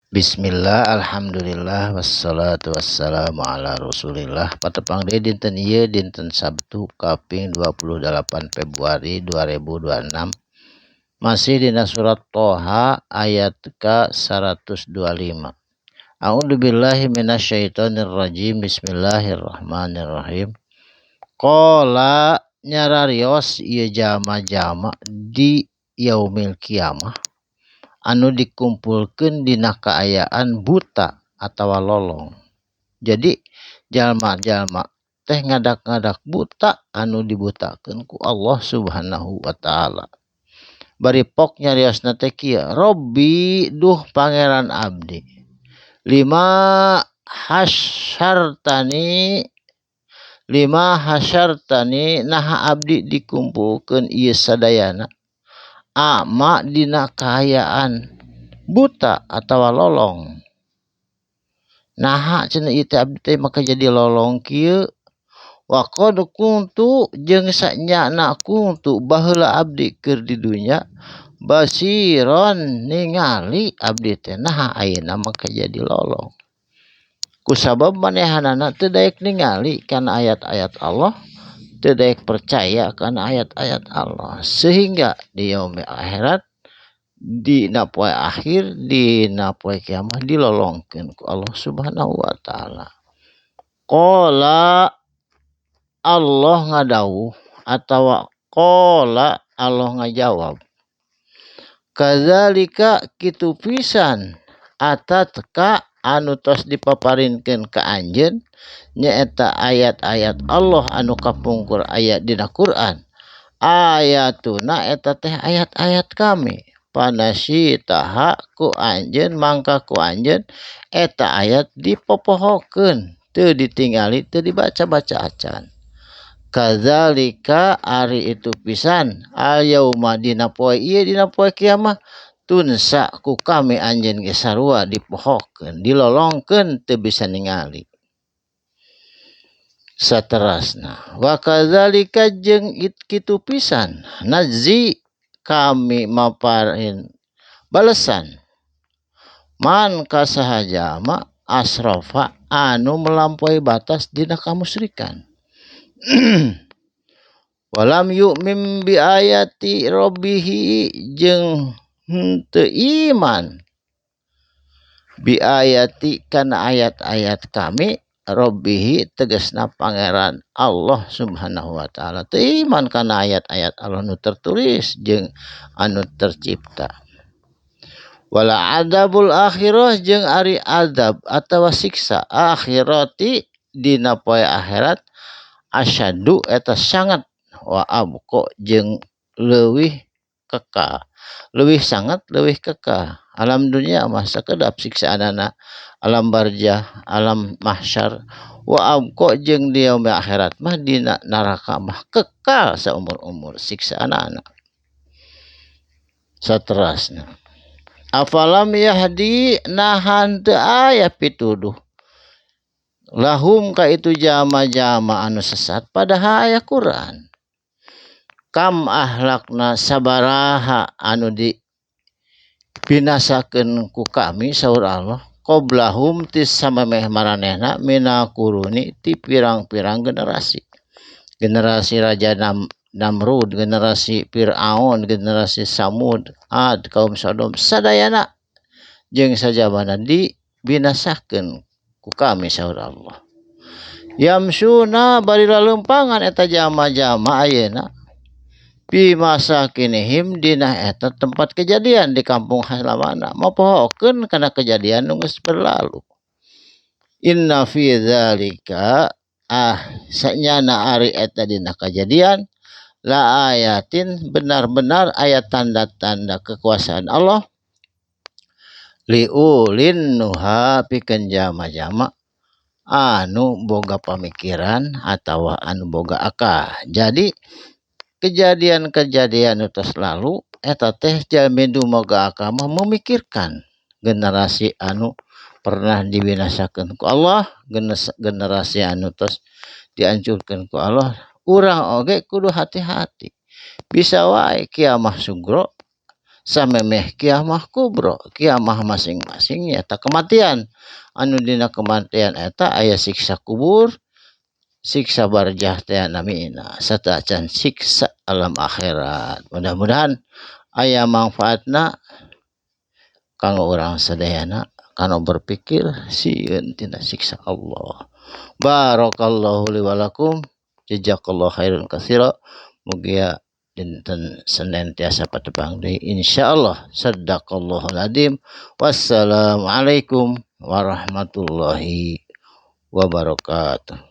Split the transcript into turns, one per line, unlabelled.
Bismillah, alhamdulillah, wassalatu wassalamu ala rasulillah. Patepang deui dinten ieu dinten Sabtu kaping 28 Februari 2026. Masih dina surat Toha ayat ke 125. A'udzubillahi minasyaitonir rajim. Bismillahirrahmanirrahim. Qala nyararios ieu jama-jama di yaumil kiamah anu dikumpulkeun dina kaayaan buta atawa lolong. Jadi jalma-jalma teh ngadak-ngadak buta anu dibutakeun ku Allah Subhanahu wa taala. Bari pok nyariosna teh kieu, Robbi duh pangeran abdi. Lima hasyartani naha abdi dikumpulkeun ieu sadayana. Ama dina kaayaan buta atawa lolong. Naha cenah ieu teh abdi teh maka jadi lolong kieu. Wa qad kuntu jeung sanyana kuntu baheula abdi keur di dunya basiron ningali abdi teh naha ayeuna maka jadi lolong. Kusabab manehanana teu daek ningali kana ayat-ayat Allah, teu daek percaya kana ayat-ayat Allah, sehingga di yaumil akhirat dina poe akhir dina poe kiamat dilolongkeun ku Allah Subhanahu wa taala. Qala Allah ngadawuh atawa qala Allah ngajawab. Kadzalika kitu pisan atatka anu tos dipaparinkeun ka anjeun nyaeta ayat-ayat Allah anu kapungkur ayat dina Quran. Ayatuna eta teh ayat-ayat kami. Panasitaha ku anjeun mangka ku anjeun eta ayat dipopohokeun, teu ditingali, teu dibaca-baca acan. Kadzalika ari itu pisan al-yauma dina poe ieu dina poe kiamah tunsa ku kami anjeun ge sarua dipohokeun, dilolongkeun teu bisa ningali. Saterasna wa kadzalika jeung kitu pisan najzi kami maparin balesan man kasahajama asrafa anu melampaui batas dina kamusyrikan. Walam yu'min bi ayati rabbihi jeung henteu iman bi ayati kana ayat-ayat kami rabbihi tegasna pangeran Allah Subhanahu wa taala. Teu iman kana ayat-ayat Allah nu tertulis jeung anu tercipta. Wala adabul akhirah jeung ari adab atawa siksa akhirati dina poe akhirat asyadu eta sangat wa abqa jeung leuwih kekal. Leuwih sangat leuwih kekal. Alam dunia mah sakedap siksaanana alam barzah, alam mahsyar, wa abqa jeung di yaumil akhirat mah dina neraka mah kekal saumur-umur siksaanana. Saterasna afalam yahdi nahan teu aya pituduh lahum ka itu jama-jama anu sesat padahal aya Quran. Kam ahlakna sabaraha anu dibinasakeun ku kami saur Allah qoblahum tis samemeh maranehna mina quruni ti pirang-pirang generasi. Generasi Raja Namrud, generasi Fir'aun, generasi Samud, Ad, kaum Sodom, sadayana jeung sajabana dibinasakeun ku kami saur Allah. Yamsuna bari lalumpangan eta jama-jama ayeuna fi masakinihim dina eta tempat kejadian di kampung halamanna mapohokeun kana kejadian nu geus berlalu. Inna fi dzalika sanyana ari eta dina kejadian la ayatin benar-benar ayat tanda-tanda kekuasaan Allah liulin nuha pikeun jama-jama anu boga pamikiran atawa anu boga akal. Jadi kejadian-kejadian nu tos lalu eta teh jalmi dumaga akal mah memikirkan generasi anu pernah dibinasakeun ku Allah, generasi anu tos dihancurkeun ku Allah. Urang oge kudu hati-hati. Bisa wae kiamah sugro samemeh kiamah kubro, kiamah masing-masing nyata kematian. Anu dina kematian eta aya siksa kubur, siksa barjah teh namina, serta acan siksa alam akhirat. Mudah-mudahan aya manfaatna kanggo urang sadayana kana berpikir sieun tina siksa Allah. Barakallahu li wa lakum, jazakallahu khairan katsira. Mugia dinten Senin tiasa patebang deui insyaallah. Sadaqallahul adzim. Wassalamualaikum warahmatullahi wabarakatuh.